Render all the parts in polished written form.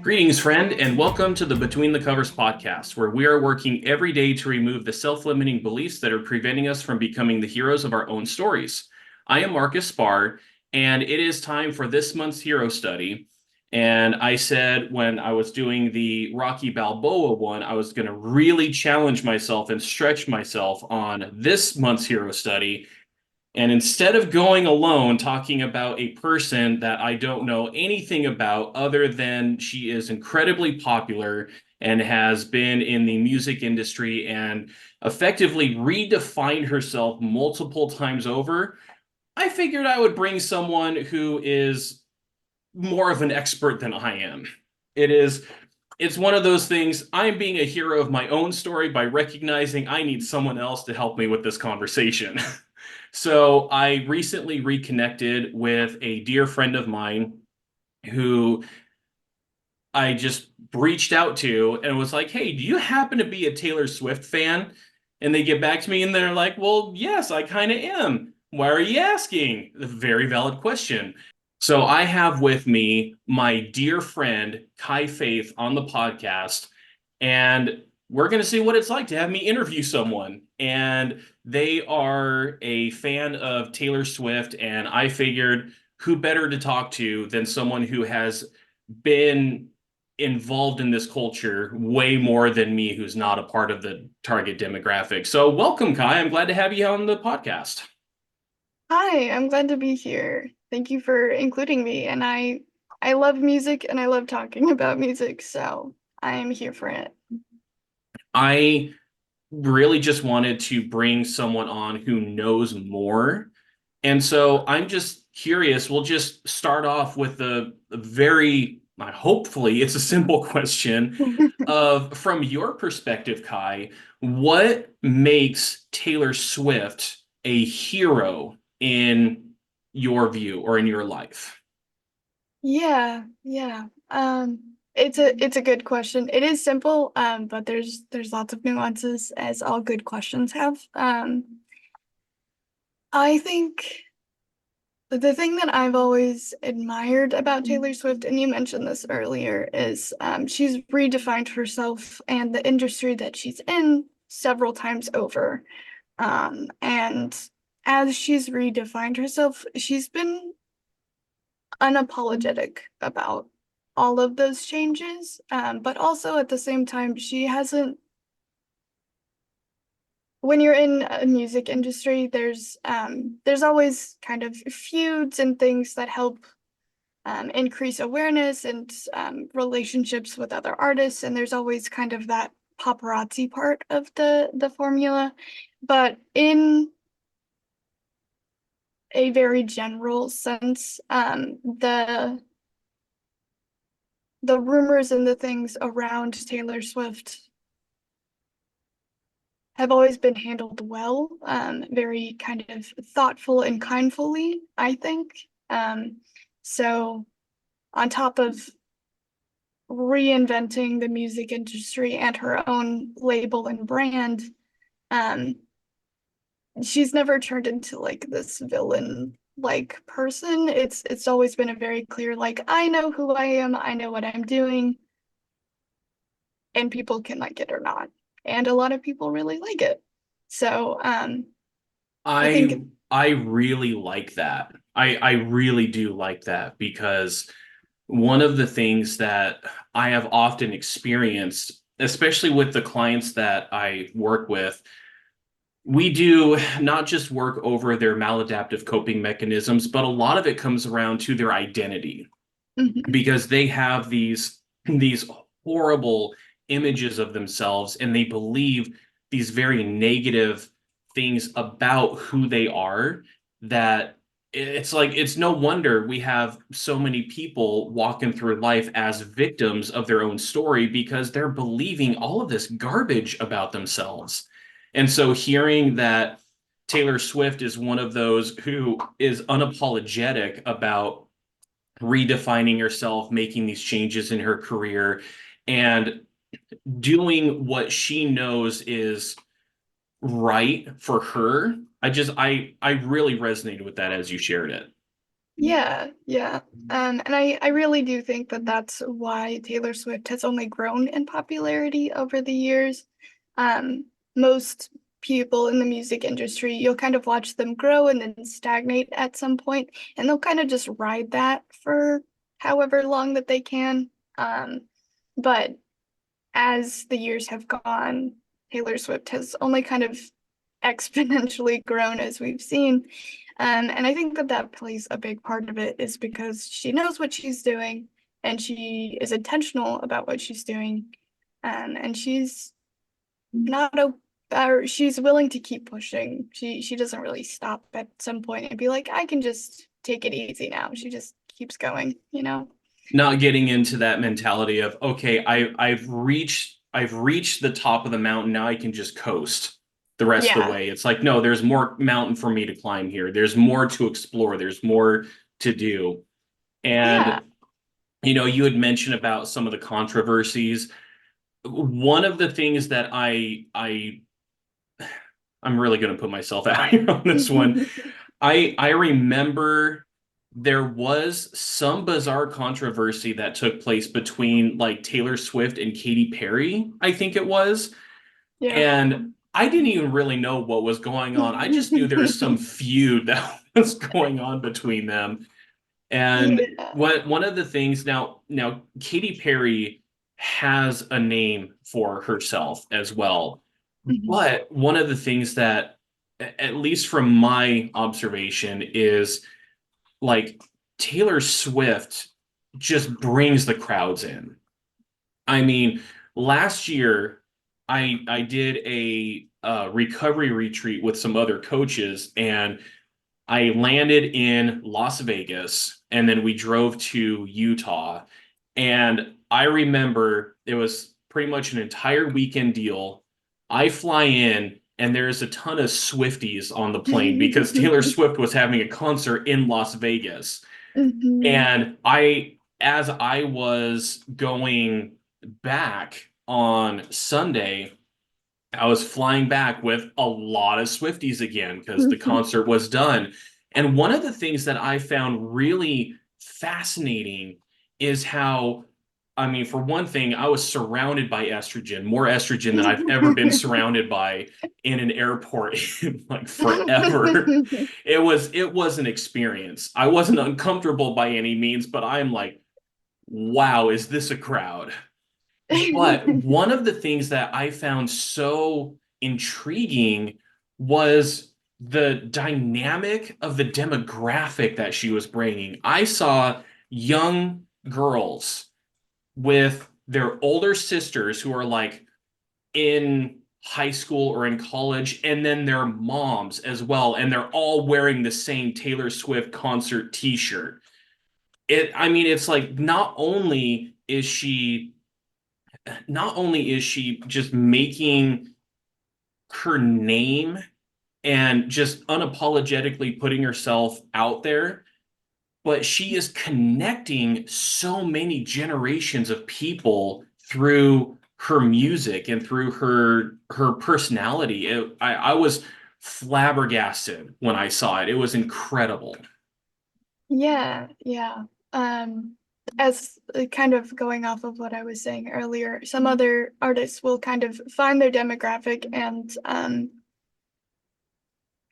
Greetings, friend, and welcome to the Between the Covers podcast, where we are working every day to remove the self limiting beliefs that are preventing us from becoming the heroes of our own stories. I am Marcus Spar, and it is time for this month's hero study. And I said when I was doing the Rocky Balboa one, I was going to really challenge myself and stretch myself on this month's hero study. And instead of going alone, talking about a person that I don't know anything about other than she is incredibly popular and has been in the music industry and effectively redefined herself multiple times over, I figured I would bring someone who is more of an expert than I am. It is it's one of those things. I'm being a hero of my own story by recognizing I need someone else to help me with this conversation. So I recently reconnected with a dear friend of mine who I just reached out to and was like, "Hey, do you happen to be a Taylor Swift fan?" And they get back to me and they're like, "Well, yes, I kind of am. Why are you asking?" A very valid question. So I have with me my dear friend Kai Faith on the podcast, and we're going to see what it's like to have me interview someone. And they are a fan of Taylor Swift, and I figured who better to talk to than someone who has been involved in this culture way more than me, who's not a part of the target demographic. So welcome, Kai. I'm glad to have you on the podcast. Hi, I'm glad to be here. Thank you for including me. And I love music and I love talking about music, so I am here for it. I really just wanted to bring someone on who knows more. And so I'm just curious. We'll just start off with a very, hopefully, it's a simple question of from your perspective, Kai, what makes Taylor Swift a hero in your view or in your life? Yeah. It's a good question. It is simple, but there's lots of nuances as all good questions have. I think the thing that I've always admired about Taylor Swift, and you mentioned this earlier, is she's redefined herself and the industry that she's in several times over. And as she's redefined herself, she's been unapologetic about all of those changes. But also at the same time, she hasn't, when you're in a music industry, there's always kind of feuds and things that help increase awareness and relationships with other artists. And there's always kind of that paparazzi part of the formula. But in a very general sense, the rumors and the things around Taylor Swift have always been handled well, very kind of thoughtful and kindfully, I think. So on top of reinventing the music industry and her own label and brand, um, she's never turned into like this villain like person. It's always been a very clear, like, I know who I am, I know what I'm doing, and people can like it or not. And a lot of people really like it. So I I think I really like that. I really do like that because one of the things that I have often experienced, especially with the clients that I work with, we do not just work over their maladaptive coping mechanisms, but a lot of it comes around to their identity mhm, because they have these horrible images of themselves and they believe these very negative things about who they are that it's like it's no wonder we have so many people walking through life as victims of their own story because they're believing all of this garbage about themselves. And so hearing that Taylor Swift is one of those who is unapologetic about redefining herself, making these changes in her career, and doing what she knows is right for her. I really resonated with that as you shared it. Yeah, yeah. And I really do think that that's why Taylor Swift has only grown in popularity over the years. Most people in the music industry, you'll kind of watch them grow and then stagnate at some point, and they'll kind of just ride that for however long that they can. But as the years have gone, Taylor Swift has only kind of exponentially grown as we've seen. And I think that that plays a big part of it is because she knows what she's doing and she is intentional about what she's doing. And she's not a or she's willing to keep pushing. She doesn't really stop at some point and be like, I can just take it easy now. She just keeps going, you know? Not getting into that mentality of, okay, I've reached the top of the mountain, now I can just coast the rest of the Yeah. way. It's like, no, there's more mountain for me to climb here. There's more to explore. There's more to do. Yeah. And you had mentioned about some of the controversies. One of the things that I'm really going to put myself out here on this one. I remember there was some bizarre controversy that took place between like Taylor Swift and Katy Perry, I think it was. Yeah. And I didn't even really know what was going on. I just knew there was some feud that was going on between them. And Yeah. one of the things now Katy Perry has a name for herself as well. Mhm. But one of the things that, at least from my observation, is like Taylor Swift just brings the crowds in. I mean, last year I did a recovery retreat with some other coaches, and I landed in Las Vegas and then we drove to Utah. And I remember it was pretty much an entire weekend deal. I fly in and there's a ton of Swifties on the plane because Taylor Swift was having a concert in Las Vegas. Mhm. And as I was going back on Sunday, I was flying back with a lot of Swifties again because the concert was done. And one of the things that I found really fascinating is how, I mean, for one thing, I was surrounded by estrogen, more estrogen than I've ever been surrounded by in an airport in like forever. It was an experience. I wasn't uncomfortable by any means, but I'm like, wow, is this a crowd? But one of the things that I found so intriguing was the dynamic of the demographic that she was bringing. I saw young girls with their older sisters who are like in high school or in college, and then their moms as well, and they're all wearing the same Taylor Swift concert t-shirt. I mean, it's like not only is she just making her name and just unapologetically putting herself out there, but she is connecting so many generations of people through her music and through her personality. I was flabbergasted when I saw it. It was incredible. Yeah, yeah. As kind of going off of what I was saying earlier, some other artists will kind of find their demographic and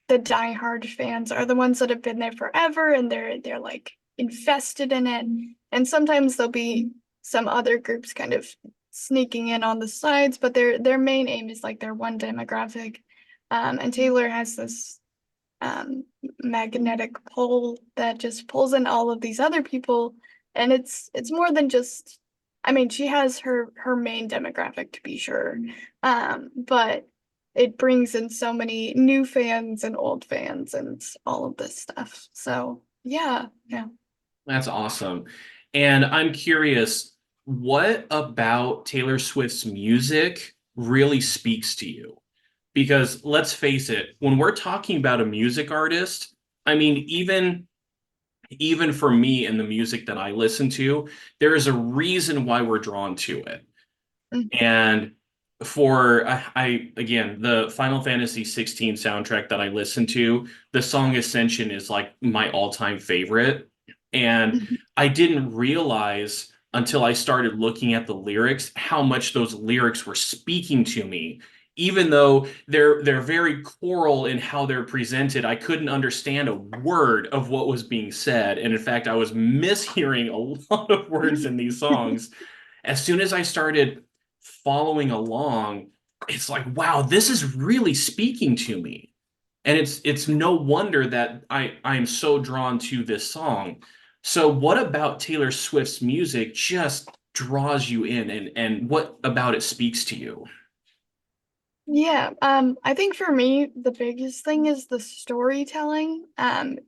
the diehard fans are the ones that have been there forever and they're like invested in it. And sometimes there'll be some other groups kind of sneaking in on the sides, but their main aim is like their one demographic. And Taylor has this um, magnetic pull that just pulls in all of these other people, and it's more than just. I mean, she has her main demographic to be sure, but it brings in so many new fans and old fans and all of this stuff. So yeah, yeah. That's awesome. And I'm curious, what about Taylor Swift's music really speaks to you? Because let's face it, when we're talking about a music artist, I mean, even for me and the music that I listen to, there is a reason why we're drawn to it. Mhm. And for again, the Final Fantasy 16 soundtrack that I listen to, the song Ascension is like my all-time favorite. And Mhm. I didn't realize until I started looking at the lyrics how much those lyrics were speaking to me. Even though they're very choral in how they're presented, I couldn't understand a word of what was being said. And in fact, I was mishearing a lot of words in these songs. As soon as I started following along, it's like, wow, this is really speaking to me. And it's no wonder that I am so drawn to this song. So what about Taylor Swift's music just draws you in, and what about it speaks to you? Yeah, I think for me, the biggest thing is the storytelling.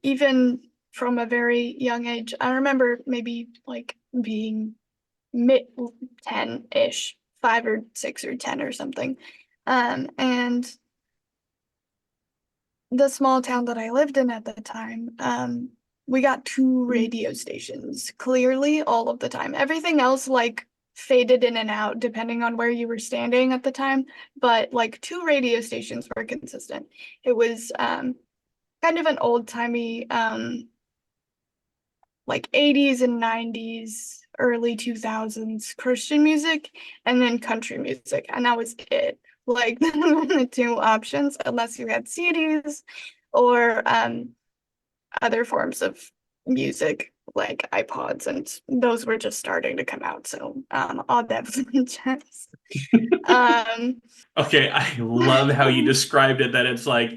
Even from a very young age, I remember maybe like being mid 10-ish, 5 or 6 or 10 or something. And the small town that I lived in at the time, we got two radio stations clearly all of the time. Everything else like faded in and out depending on where you were standing at the time, but like two radio stations were consistent. It was kind of an old-timey like 80s and 90s, early 2000s Christian music, and then country music, and that was it. Like the two options, unless you had CDs or other forms of music like iPods, and those were just starting to come out. So all that just um Okay, I love how you described it, that it's like,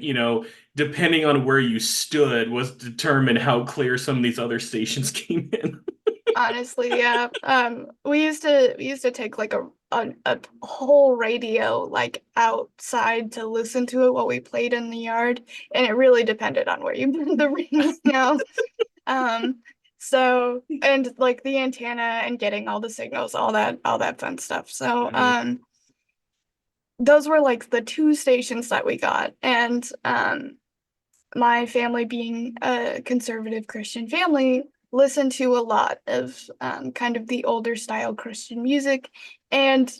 depending on where you stood was determined how clear some of these other stations came in. honestly, yeah. We used to take like a whole radio like outside to listen to it while we played in the yard, and it really depended on where you put the radio. Um, so and like the antenna and getting all the signals, all that fun stuff. So Mhm. those were like the two stations that we got, and my family being a conservative Christian family, listened to a lot of kind of the older style Christian music. And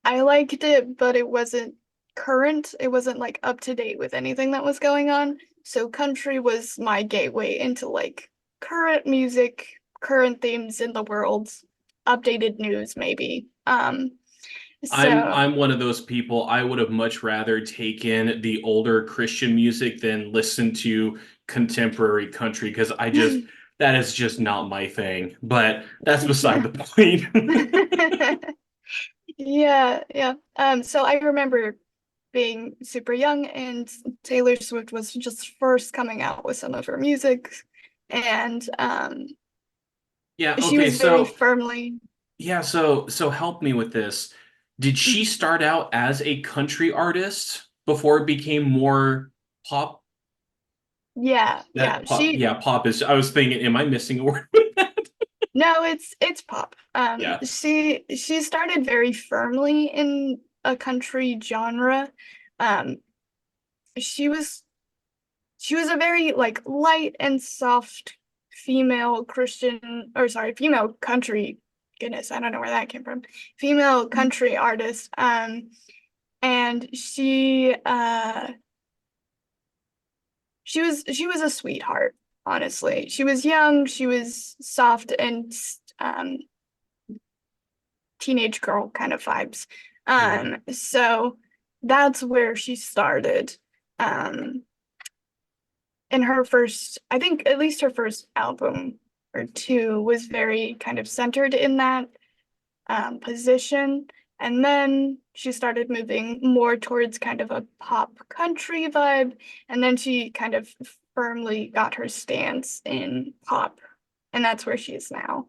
I liked it, but it wasn't current. It wasn't like up to date with anything that was going on. So country was my gateway into like current music, current themes in the world, updated news maybe. I'm So I'm one of those people. I would have much rather taken the older Christian music than listen to contemporary country because that is just not my thing. But that's beside yeah. the point. Yeah, yeah. So I remember being super young and Taylor Swift was just first coming out with some of her music, and Yeah, she okay, was very so firmly so help me with this. Did she start out as a country artist before it became more pop? yeah, yeah. That pop, yeah, pop is. I was thinking, am I missing a word with that? No, it's pop. Yeah. She started very firmly in a country genre. Um she was she was a very like light and soft female Christian, or sorry, female country. Goodness, I don't know where that came from. Female country artist. And she was a sweetheart, honestly. She was young, she was soft and um teenage girl kind of vibes. Mhm. So that's where she started. Um and her first, I think at least her first album or two was very kind of centered in that position. And then she started moving more towards kind of a pop country vibe. And then she kind of firmly got her stance in pop. And that's where she is now.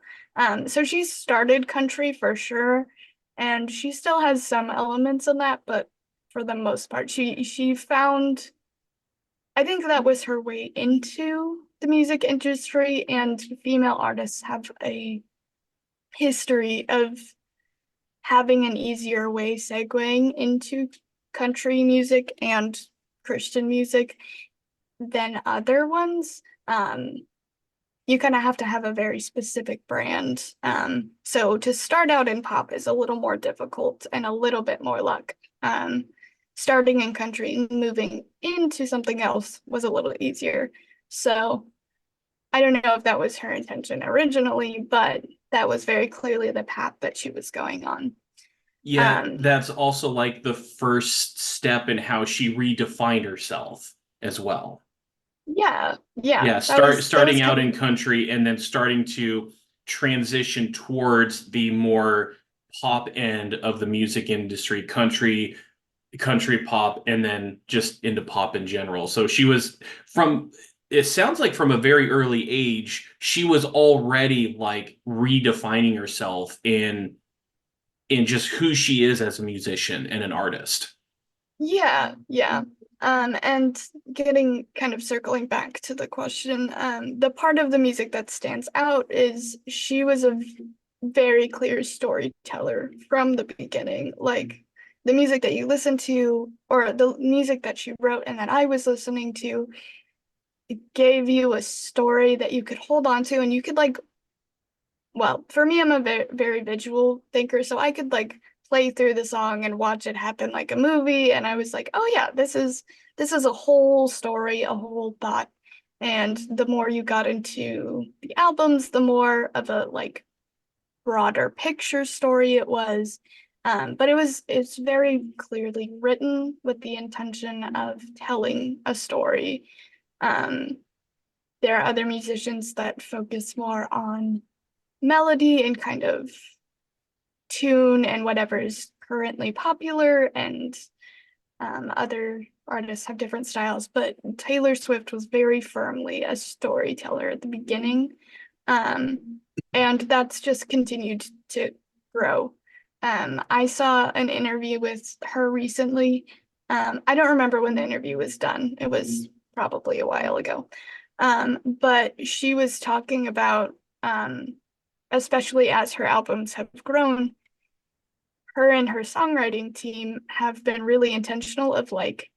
So she started country for sure. And she still has some elements in that, but for the most part, she found, I think that was her way into the music industry, and female artists have a history of having an easier way segueing into country music and Christian music than other ones. You kind of have to have a very specific brand. So to start out in pop is a little more difficult and a little bit more luck. Starting in country and moving into something else was a little easier. So I don't know if that was her intention originally, but that was very clearly the path that she was going on. Yet Um, that's also like the first step in how she redefined herself as well. yeah, yeah, Yeah, that was starting kind out of in country and then starting to transition towards the more pop end of the music industry, country pop, and then just into pop in general. So she was from, it sounds like from a very early age, she was already like redefining herself in just who she is as a musician and an artist. yeah, yeah. And getting kind of circling back to the question, the part of the music that stands out is she was a very clear storyteller from the beginning. Like the music that you listen to, or the music that she wrote and that I was listening to, it gave you a story that you could hold on to and you could like, well, for me, I'm a very visual thinker, so I could like play through the song and watch it happen like a movie, and I was like, oh yeah, this is a whole story, a whole thought. And the more you got into the albums, the more of a like broader picture story it was. But it's very clearly written with the intention of telling a story. Um, there are other musicians that focus more on melody and kind of tune and whatever is currently popular, and other artists have different styles, but Taylor Swift was very firmly a storyteller at the beginning, um, and that's just continued to grow. I saw an interview with her recently. I don't remember when the interview was done. It was probably a while ago. But she was talking about especially as her albums have grown, her and her songwriting team have been really intentional of like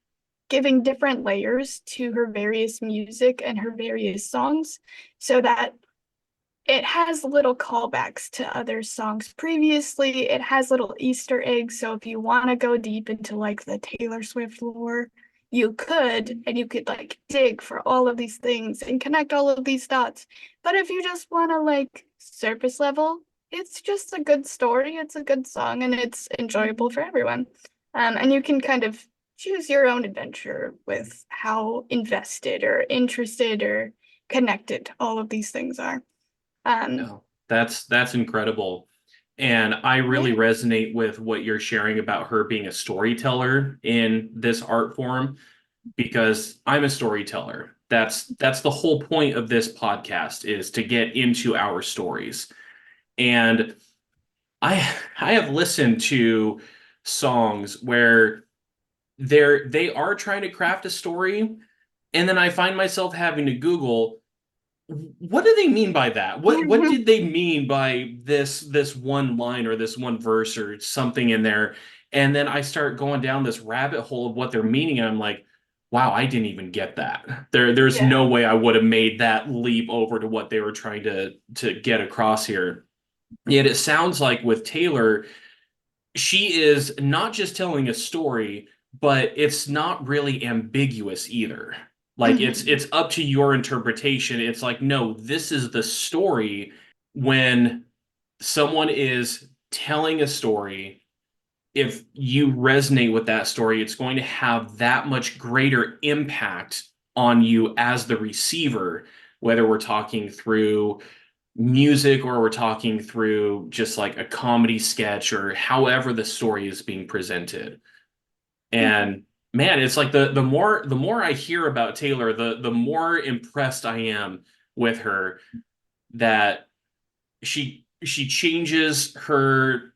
giving different layers to her various music and her various songs so that it has little callbacks to other songs previously. It has little Easter eggs. So if you want to go deep into like the Taylor Swift lore, you could, and you could like dig for all of these things and connect all of these dots. But if you just want to like surface level, it's just a good story, it's a good song, and it's enjoyable for everyone. And you can kind of choose your own adventure with how invested or interested or connected all of these things are. Um, Yeah, that's incredible. And I really yeah. resonate with what you're sharing about her being a storyteller in this art form because I'm a storyteller. That's the whole point of this podcast is to get into our stories. And I have listened to songs where they are trying to craft a story, and then I find myself having to Google what do they mean by that? What did they mean by this one line or this one verse or something in there? And then I start going down this rabbit hole of what they're meaning, and I'm like, wow, I didn't even get that. There's Yeah. no way I would have made that leap over to what they were trying to get across here. Yet it sounds like with Taylor, she is not just telling a story, but it's not really ambiguous either. Like Mhm. it's up to your interpretation. It's like, no, this is the story. When someone is telling a story, if you resonate with that story, it's going to have that much greater impact on you as the receiver, whether we're talking through music or we're talking through just like a comedy sketch or however the story is being presented. Mhm. And man, it's like the more I hear about Taylor, the more impressed I am with her that she changes her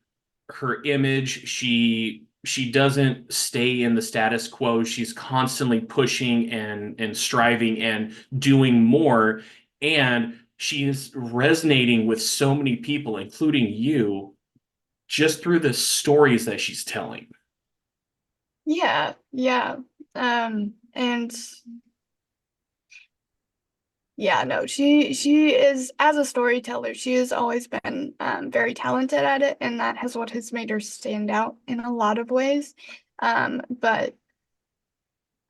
image. She doesn't stay in the status quo. She's constantly pushing and striving and doing more. And she's resonating with so many people, including you, just through the stories that she's telling. Yeah, yeah. And yeah, no, she is as a storyteller, she has always been very talented at it, and that has what has made her stand out in a lot of ways. But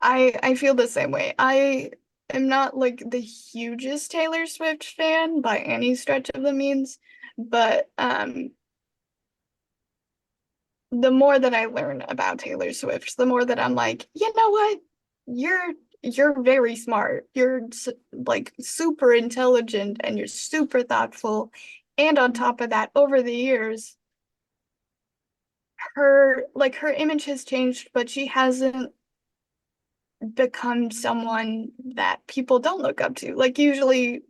I feel the same way. I am not like the hugest Taylor Swift fan by any stretch of the means, but the more that I learn about Taylor Swift, the more that I'm like, you know what? You're very smart. You're like super intelligent and you're super thoughtful. And on top of that, over the years, her image has changed, but she hasn't become someone that people don't look up to. Like usually,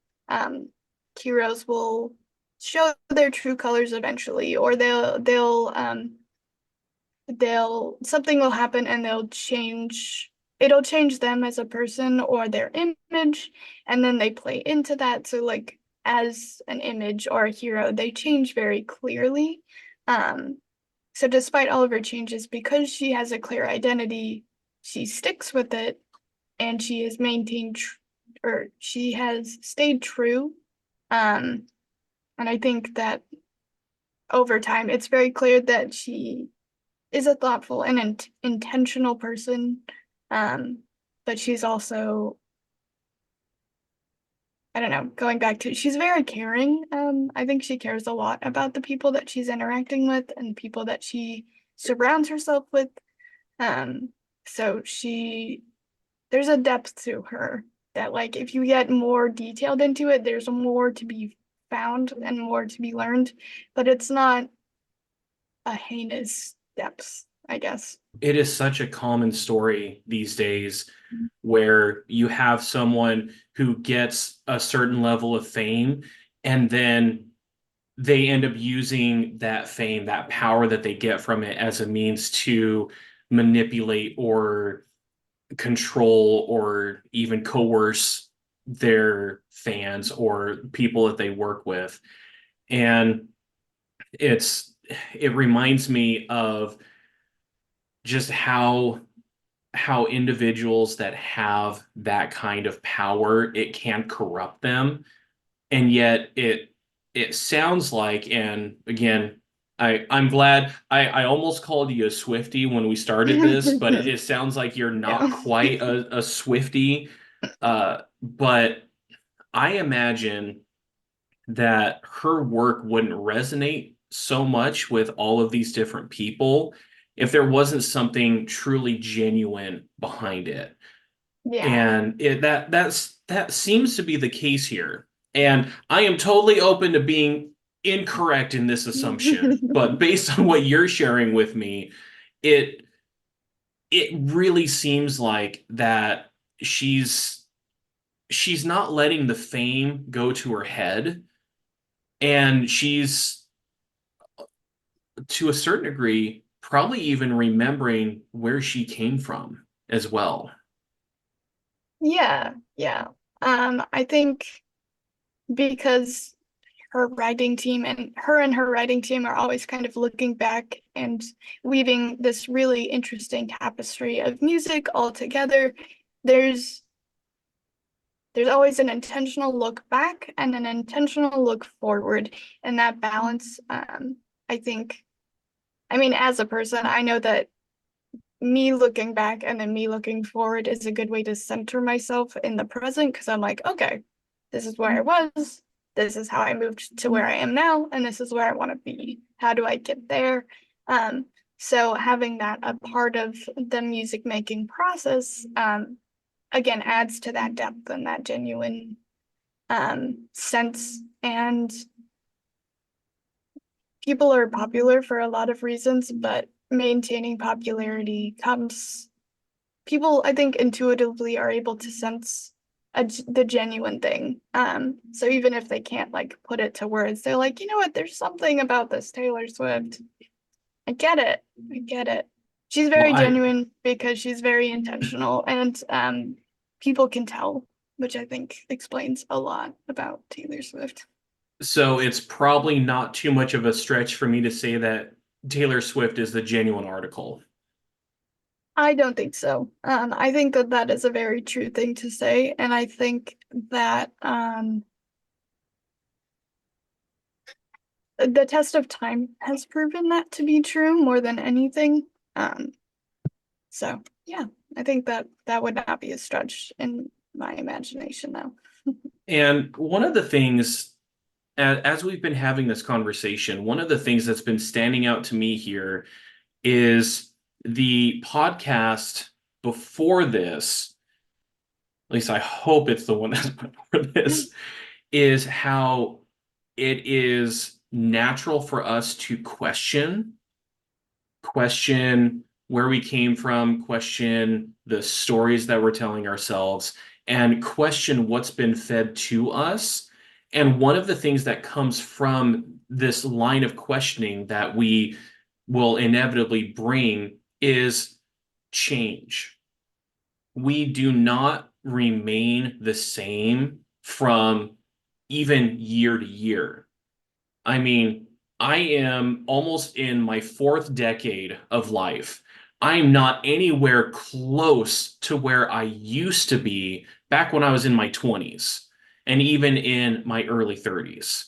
heroes will show their true colors eventually, or they'll something will happen and it'll change them as a person or their image, and then they play into that. So like as an image or a hero, they change very clearly. Um, so despite all of her changes, because she has a clear identity, she sticks with it and she has maintained or she has stayed true. Um, and I think that over time, it's very clear that she is a thoughtful and intentional person. Um, but she's also, I don't know, going back to, she's very caring. I think she cares a lot about the people that she's interacting with and people that she surrounds herself with. Um, so there's a depth to her that, like, if you get more detailed into it, there's more to be found and more to be learned, but it's not a heinous depth, I guess. It is such a common story these days where you have someone who gets a certain level of fame and then they end up using that fame, that power that they get from it as a means to manipulate or control or even coerce their fans or people that they work with. And it reminds me of just how individuals that have that kind of power, it can corrupt them. And yet it sounds like, and again, I'm glad I almost called you a Swiftie when we started this, but it sounds like you're not No. quite a Swiftie. But I imagine that her work wouldn't resonate so much with all of these different people if there wasn't something truly genuine behind it. Yeah. And that seems to be the case here. And I am totally open to being incorrect in this assumption, but based on what you're sharing with me, it it really seems like that she's she's not letting the fame go to her head, and she's to a certain degree probably even remembering where she came from as well. Yeah, yeah. I think because her writing team are always kind of looking back and weaving this really interesting tapestry of music all together. There's there's always an intentional look back and an intentional look forward, and that balance, I think, I mean, as a person, I know that me looking back and then me looking forward is a good way to center myself in the present because I'm like, okay, this is where I was, this is how I moved to where I am now, and this is where I want to be. How do I get there? Um, so having that a part of the music making process, again, adds to that depth and that genuine sense. And people are popular for a lot of reasons, but maintaining popularity comes people, I think, intuitively are able to sense the genuine thing. So even if they can't like put it to words, they're like, you know what, there's something about this Taylor Swift. I get it. I get it. She's Well, very I genuine because she's very intentional, and people can tell, which I think explains a lot about Taylor Swift. so it's probably not too much of a stretch for me to say that Taylor Swift is the genuine article. I don't think so. I think that that is a very true thing to say, and I think that the test of time has proven that to be true more than anything. So yeah, I think that that would not be a stretch in my imagination now. And one of the things, as we've been having this conversation, one of the things that's been standing out to me here is the podcast before this, at least I hope it's the one that's before this, is how it is natural for us to question where we came from, question the stories that we're telling ourselves, and question what's been fed to us. And one of the things that comes from this line of questioning that we will inevitably bring is change. We do not remain the same from even year to year. I mean, I am almost in my fourth decade of life. I'm not anywhere close to where I used to be back when I was in my 20s and even in my early 30s.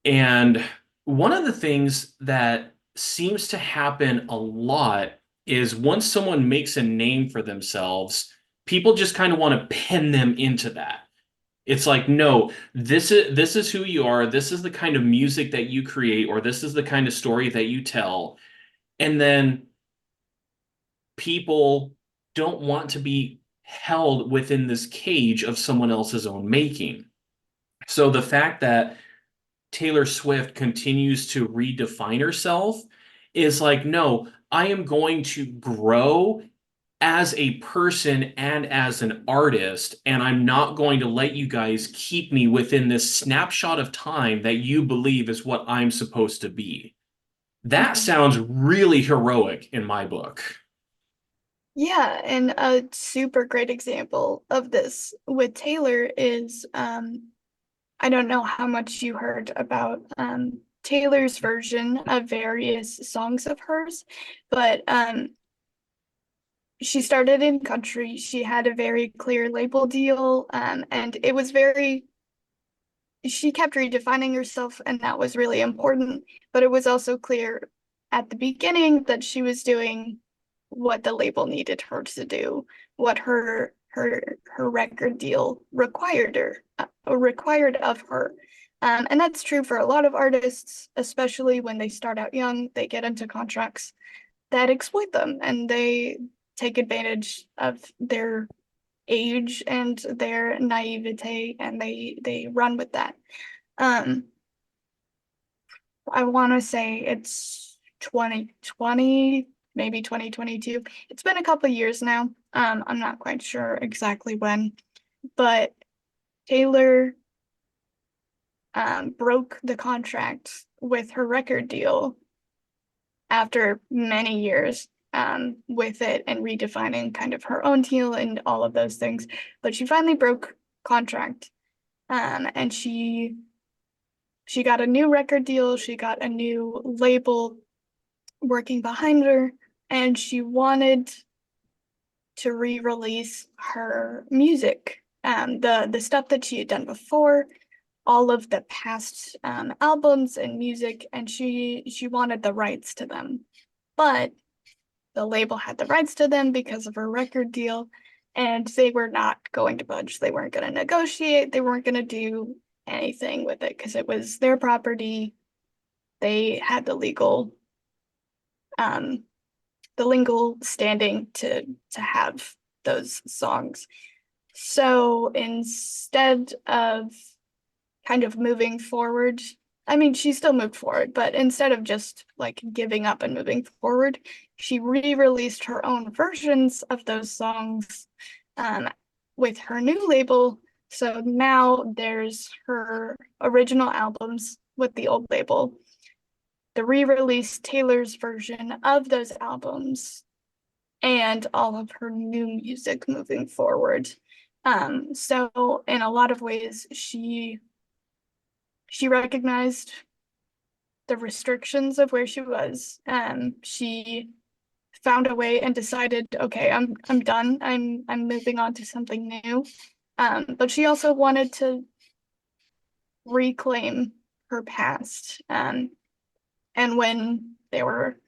And one of the things that seems to happen a lot is once someone makes a name for themselves, people just kind of want to pin them into that. It's like, no, this is who you are. This is the kind of music that you create, or this is the kind of story that you tell. And then people don't want to be held within this cage of someone else's own making. So the fact that Taylor Swift continues to redefine herself is like, no, I am going to grow as a person and as an artist, and I'm not going to let you guys keep me within this snapshot of time that you believe is what I'm supposed to be. That Mhm. sounds really heroic in my book. Yeah, and a super great example of this with Taylor is I don't know how much you heard about Taylor's version of various songs of hers, but she started in country. She had a very clear label deal, and it was very, she kept redefining herself, and that was really important. But it was also clear at the beginning that she was doing what the label needed her to do, what her record deal required of her. And that's true for a lot of artists, especially when they start out young. They get into contracts that exploit them, and they take advantage of their age and their naivete, and they run with that. Um, I want to say it's 2020, maybe 2022. It's been a couple years now. I'm not quite sure exactly when, but Taylor broke the contract with her record deal after many years with it and redefining kind of her own deal and all of those things. But she finally broke contract, and she got a new record deal. She got a new label working behind her, and she wanted to re-release her music, the stuff that she had done before, all of the past albums and music, and she wanted the rights to them. But the label had the rights to them because of her record deal, and they were not going to budge. They weren't going to negotiate. They weren't going to do anything with it because it was their property. They had um, the legal standing to have those songs. So instead of kind of moving forward, I mean, she still moved forward, but instead of just like giving up and moving forward, she re-released her own versions of those songs um, with her new label. So now there's her original albums with the old label, the re-released Taylor's version of those albums, and all of her new music moving forward. So in a lot of ways, she recognized the restrictions of where she was. She found a way and decided, okay, I'm done. I'm moving on to something new. But she also wanted to reclaim her past. And when there were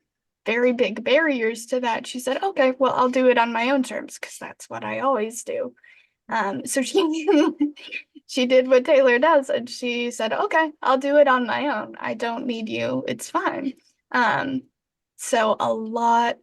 very big barriers to that, she said, okay, well, I'll do it on my own terms because that's what I always do. So she she did what Taylor does, and she said, "Okay, I'll do it on my own. I don't need you. It's fine." Um, so a lot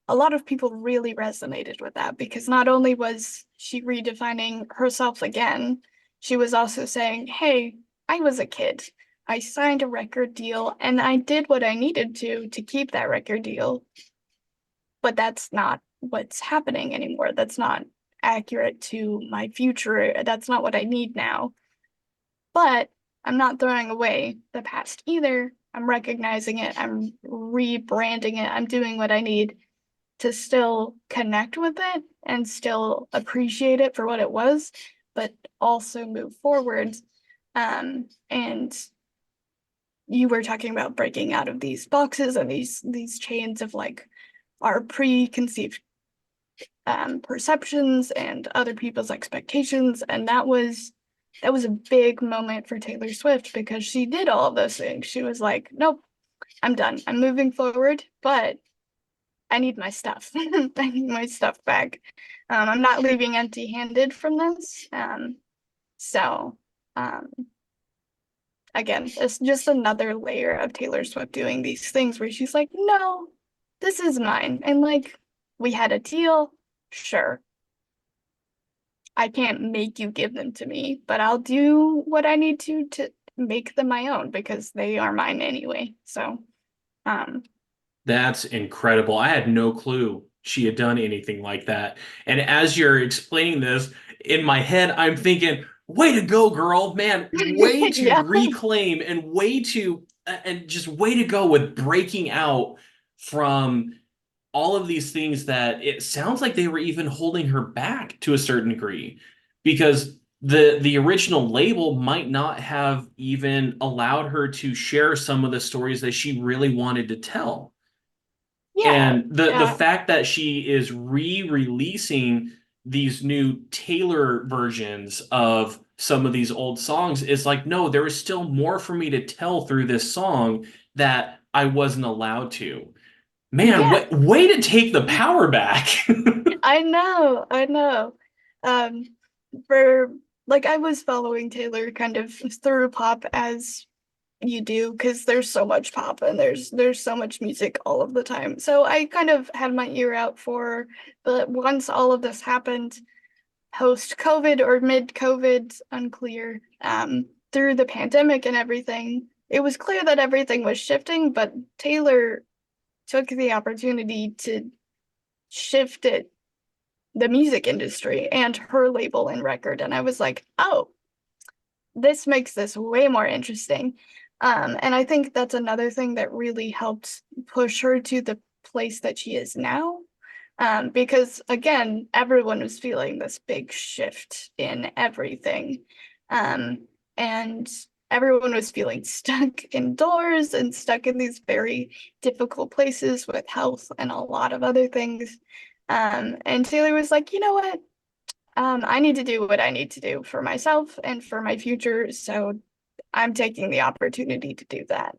of people really resonated with that because not only was she redefining herself again, she was also saying, "Hey, I was a kid. I signed a record deal and I did what I needed to keep that record deal, but that's not what's happening anymore. That's not accurate to my future. That's not what I need now. But I'm not throwing away the past either. I'm recognizing it. I'm rebranding it. I'm doing what I need to still connect with it and still appreciate it for what it was, but also move forward. And you were talking about breaking out of these boxes and these chains of like our preconceived perceptions and other people's expectations. And that was a big moment for Taylor Swift because she did all of those things. She was like, nope, I'm done. I'm moving forward, but I need my stuff. I need my stuff back. I'm not leaving empty-handed from this. So um, again, it's just another layer of Taylor Swift doing these things where she's like, no, this is mine. And like, we had a deal, sure. I can't make you give them to me, but I'll do what I need to make them my own because they are mine anyway. So, um, That's incredible. I had no clue she had done anything like that. And as you're explaining this, in my head, I'm thinking, way to go, girl. Man, way to yeah, reclaim and and just way to go with breaking out from all of these things that it sounds like they were even holding her back to a certain degree because the original label might not have even allowed her to share some of the stories that she really wanted to tell. yeah, And the yeah, fact that she is re-releasing these new Taylor versions of some of these old songs is like, no, there is still more for me to tell through this song that I wasn't allowed to. Man, yeah. way to take the power back. I know, I know. Um, for like I was following Taylor kind of through pop as you do because there's so much pop and there's so much music all of the time. So I kind of had my ear out for, but once all of this happened, post COVID or mid COVID, unclear, through the pandemic and everything, it was clear that everything was shifting, but Taylor took the opportunity to shift it, the music industry and her label and record. And I was like, oh, this makes this way more interesting. And I think that's another thing that really helped push her to the place that she is now. Because again, everyone was feeling this big shift in everything. And everyone was feeling stuck indoors and stuck in these very difficult places with health and a lot of other things. And Taylor was like, you know what? I need to do what I need to do for myself and for my future. So I'm taking the opportunity to do that.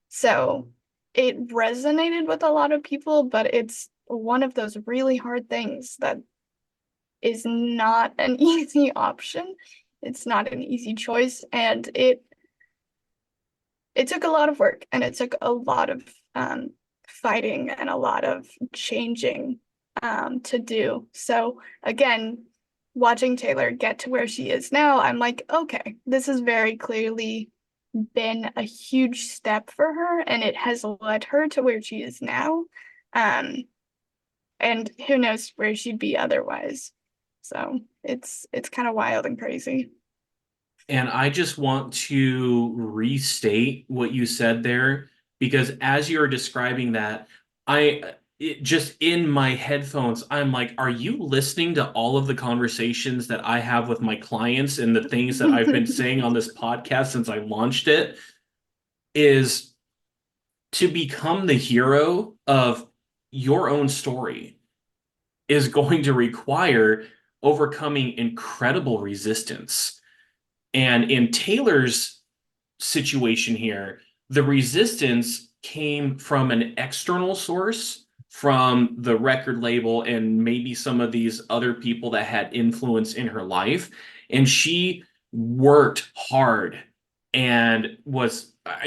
So it resonated with a lot of people, but it's one of those really hard things that is not an easy option. It's not an easy choice, and it took a lot of work and it took a lot of fighting and a lot of changing to do. So again, watching Taylor get to where she is now, I'm like, okay, this has very clearly been a huge step for her, and it has led her to where she is now. Um, and who knows where she'd be otherwise. So it's kind of wild and crazy. And I just want to restate what you said there because as you're describing that, just in my headphones, I'm like, are you listening to all of the conversations that I have with my clients and the things that I've been saying on this podcast since I launched it? Is to become the hero of your own story is going to require overcoming incredible resistance. And in Taylor's situation here, the resistance came from an external source from the record label and maybe some of these other people that had influence in her life. And she worked hard and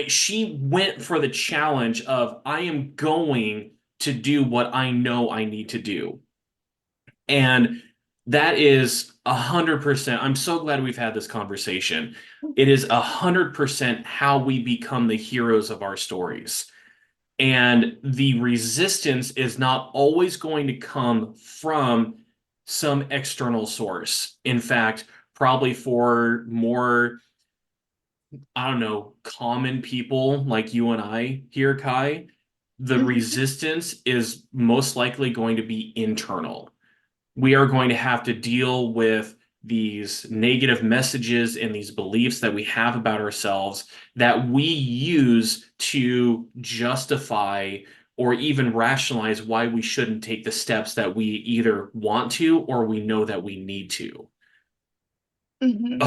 she went for the challenge of, I am going to do what I know I need to do. And that is 100%. I'm so glad we've had this conversation. It is 100% how we become the heroes of our stories. And the resistance is not always going to come from some external source. In fact, probably for more, I don't know, common people like you and I here, Kai, the Mhm. resistance is most likely going to be internal. We are going to have to deal with these negative messages and these beliefs that we have about ourselves that we use to justify or even rationalize why we shouldn't take the steps that we either want to or we know that we need to. Mhm.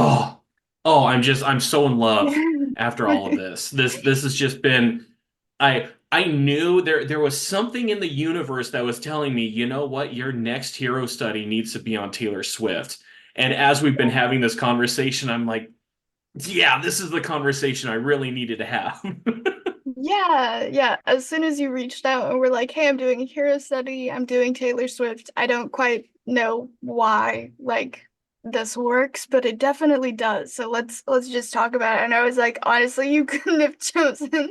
Oh, I'm so in love after all of this. This has just been I knew there was something in the universe that was telling me, you know what, your next hero study needs to be on Taylor Swift. And as we've been having this conversation, I'm like, yeah, this is the conversation I really needed to have. Yeah, yeah. As soon as you reached out and were like, "Hey, I'm doing a hero study. I'm doing Taylor Swift." I don't quite know why like this works, but it definitely does. So let's just talk about it. And I was like, honestly, you couldn't have chosen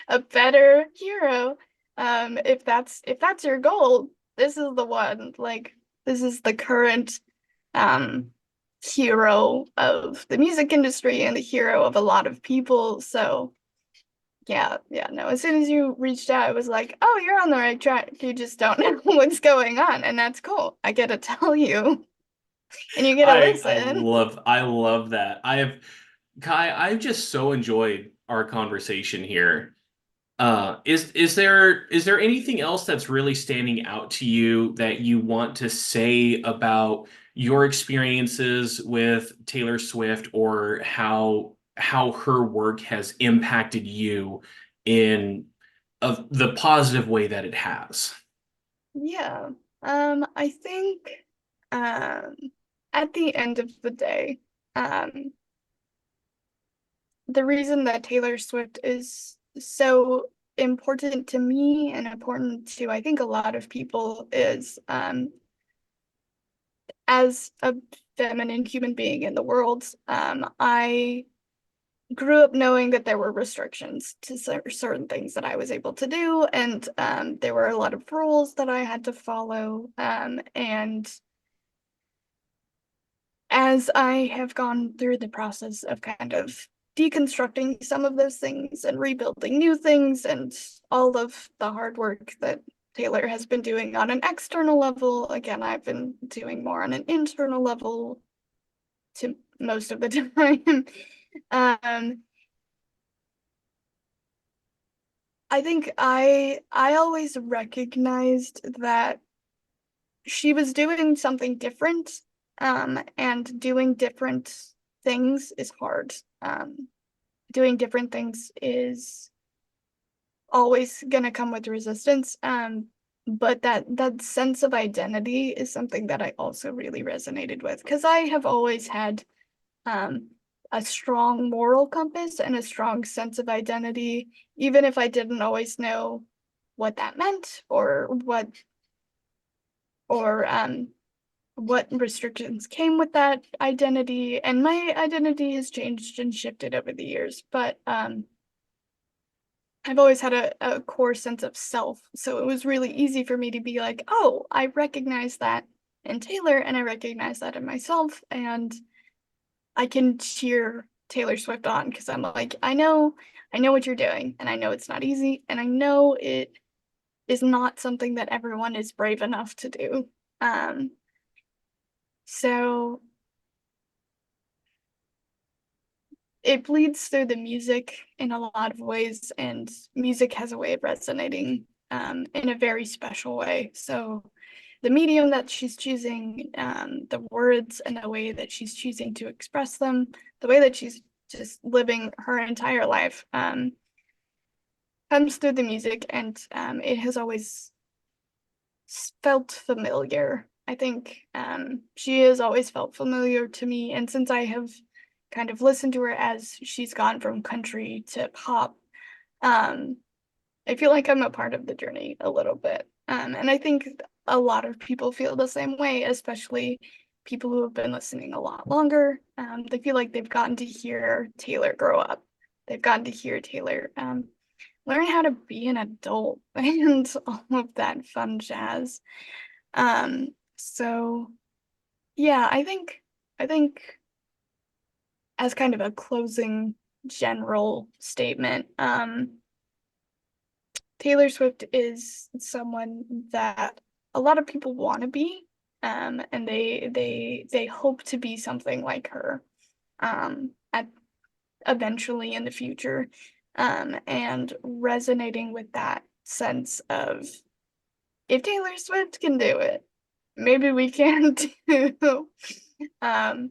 a better hero. If that's your goal, this is the one. Like this is the current um hero of the music industry and the hero of a lot of people. So yeah, yeah, no. As soon as you reached out, it was like, oh, you're on the right track. You just don't know what's going on, and that's cool. I get to tell you, and you get to listen. I love that. Kai, I've just so enjoyed our conversation here. Is there anything else that's really standing out to you that you want to say about your experiences with Taylor Swift or how her work has impacted you in of the positive way that it has? Yeah. I think um at the end of the day, um the reason that Taylor Swift is so important to me and important to I think a lot of people is as a feminine human being in the world, I grew up knowing that there were restrictions to certain things that I was able to do, and there were a lot of rules that I had to follow. And as I have gone through the process of kind of deconstructing some of those things and rebuilding new things, and all of the hard work that Taylor has been doing on an external level, again, I've been doing more on an internal level to most of the time. Um, I think I always recognized that she was doing something different, and doing different things is hard. Doing different things is always gonna come with resistance. But that sense of identity is something that I also really resonated with because I have always had um, a strong moral compass and a strong sense of identity, even if I didn't always know what that meant or what restrictions came with that identity. And my identity has changed and shifted over the years, but I've always had a core sense of self. So it was really easy for me to be like, oh, I recognize that in Taylor and I recognize that in myself. And I can cheer Taylor Swift on because I'm like, I know what you're doing, and I know it's not easy, and I know it is not something that everyone is brave enough to do. Um, so it bleeds through the music in a lot of ways, and music has a way of resonating in a very special way. So the medium that she's choosing, the words and the way that she's choosing to express them, the way that she's just living her entire life, comes through the music, and it has always felt familiar. I think she has always felt familiar to me, and since I have kind of listened to her as she's gone from country to pop, um, I feel like I'm a part of the journey a little bit. And I think a lot of people feel the same way, especially people who have been listening a lot longer. They feel like they've gotten to hear Taylor grow up. They've gotten to hear Taylor learn how to be an adult and all of that fun jazz. So yeah, I think as kind of a closing general statement, Taylor Swift is someone that a lot of people want to be, and they hope to be something like her, at eventually in the future, and resonating with that sense of if Taylor Swift can do it, maybe we can too. Um,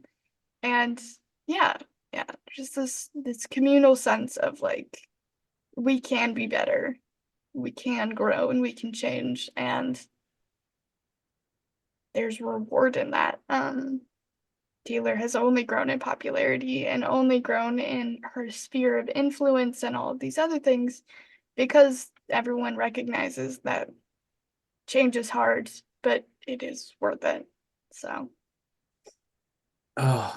and yeah, yeah, just this communal sense of like we can be better, we can grow, and we can change, and there's reward in that. Taylor has only grown in popularity and only grown in her sphere of influence and all of these other things because everyone recognizes that change is hard, but it is worth it. So, Oh,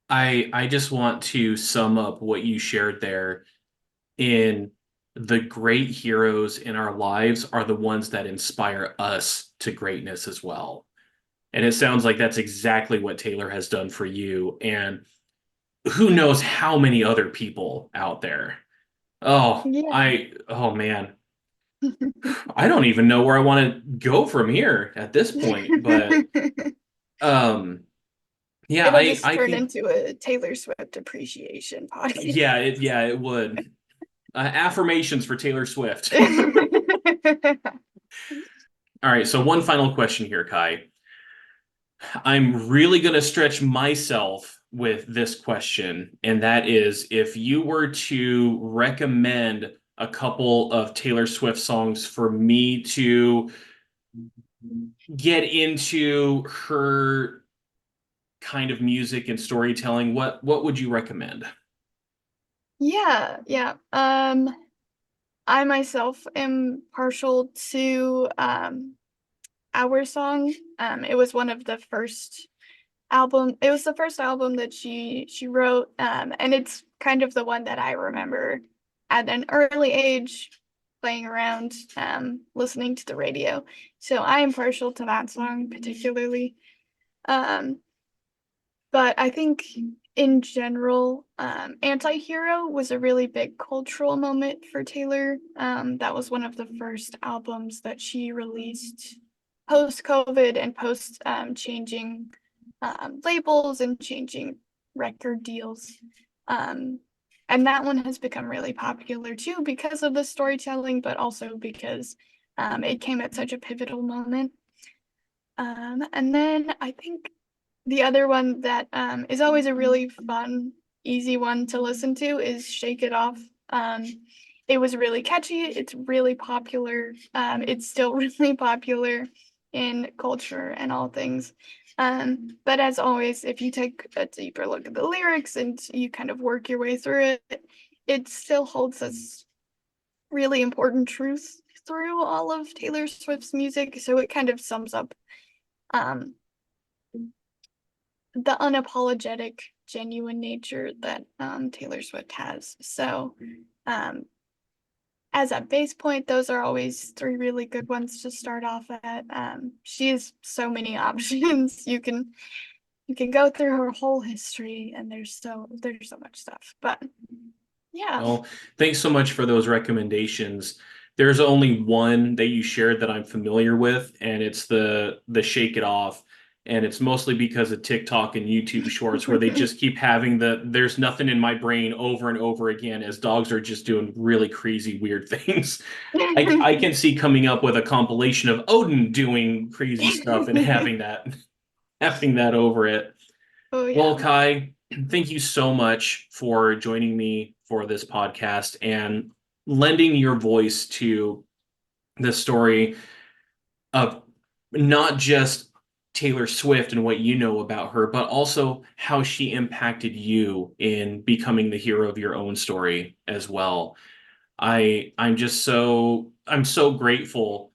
I just want to sum up what you shared there in the great heroes in our lives are the ones that inspire us to greatness as well. And it sounds like that's exactly what Taylor has done for you. And who knows how many other people out there. yeah. Oh man, I don't even know where I want to go from here at this point. But um, yeah, It'll just I turn think into a Taylor Swift appreciation podcast. yeah, it would. Affirmations for Taylor Swift. All right, so one final question here, Kai. I'm really going to stretch myself with this question, and that is if you were to recommend a couple of Taylor Swift songs for me to get into her kind of music and storytelling, what would you recommend? Yeah, yeah. I myself am partial to Our Song. It was one of the first it was the first album that she wrote, and it's kind of the one that I remember at an early age playing around, listening to the radio. So I am partial to that song particularly. Um, but I think in general, Anti-Hero was a really big cultural moment for Taylor. That was one of the first albums that she released post-COVID and post changing labels and changing record deals. Um, and that one has become really popular too because of the storytelling, but also because it came at such a pivotal moment. And then I think the other one that is always a really fun, easy one to listen to is Shake It Off. Um, it was really catchy. It's really popular. It's still really popular in culture and all things. But as always, if you take a deeper look at the lyrics and you kind of work your way through it, it still holds this really important truth through all of Taylor Swift's music. So it kind of sums up um, the unapologetic, genuine nature that Taylor Swift has. So, um, as a base point, those are always three really good ones to start off at. She has so many options. You can go through her whole history, and there's so much stuff. But yeah, Well, thanks so much for those recommendations. There's only one that you shared that I'm familiar with, and it's the Shake It Off. And it's mostly because of TikTok and YouTube shorts where they just keep having the there's nothing in my brain over and over again as dogs are just doing really crazy weird things. I can see coming up with a compilation of Odin doing crazy stuff and having that over it. oh Well, yeah, Kai, thank you so much for joining me for this podcast and lending your voice to the story of not just Taylor Swift and what you know about her, but also how she impacted you in becoming the hero of your own story as well. I'm so grateful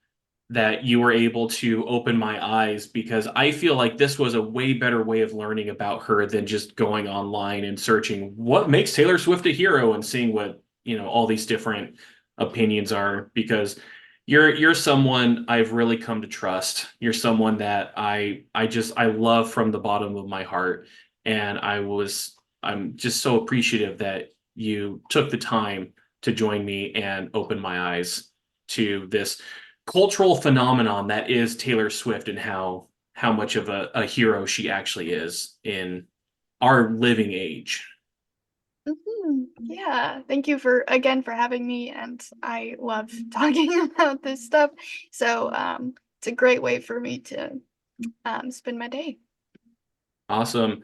that you were able to open my eyes, because I feel like this was a way better way of learning about her than just going online and searching what makes Taylor Swift a hero and seeing what, all these different opinions are, because you're someone I've really come to trust. You're someone that I love from the bottom of my heart, and I'm just so appreciative that you took the time to join me and open my eyes to this cultural phenomenon that is Taylor Swift, and how much of a hero she actually is in our living age. Yeah, thank you for having me, and I love talking about this stuff. So it's a great way for me to spend my day. Awesome.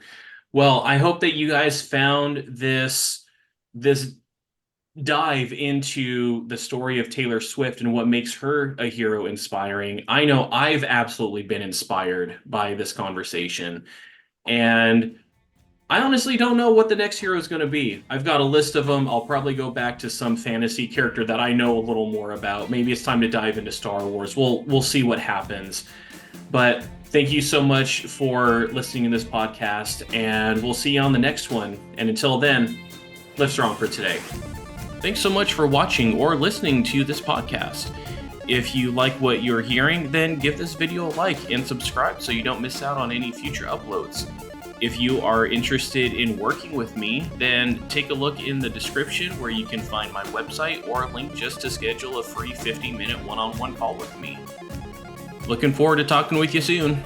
Well, I hope that you guys found this dive into the story of Taylor Swift and what makes her a hero inspiring. I know I've absolutely been inspired by this conversation, and I honestly don't know what the next hero is going to be. I've got a list of them. I'll probably go back to some fantasy character that I know a little more about. Maybe it's time to dive into Star Wars. We'll see what happens. But thank you so much for listening to this podcast, and we'll see you on the next one. And until then, live strong for today. Thanks so much for watching or listening to this podcast. If you like what you're hearing, then give this video a like and subscribe so you don't miss out on any future uploads. If you are interested in working with me, then take a look in the description where you can find my website or a link just to schedule a free 50-minute one-on-one call with me. Looking forward to talking with you soon.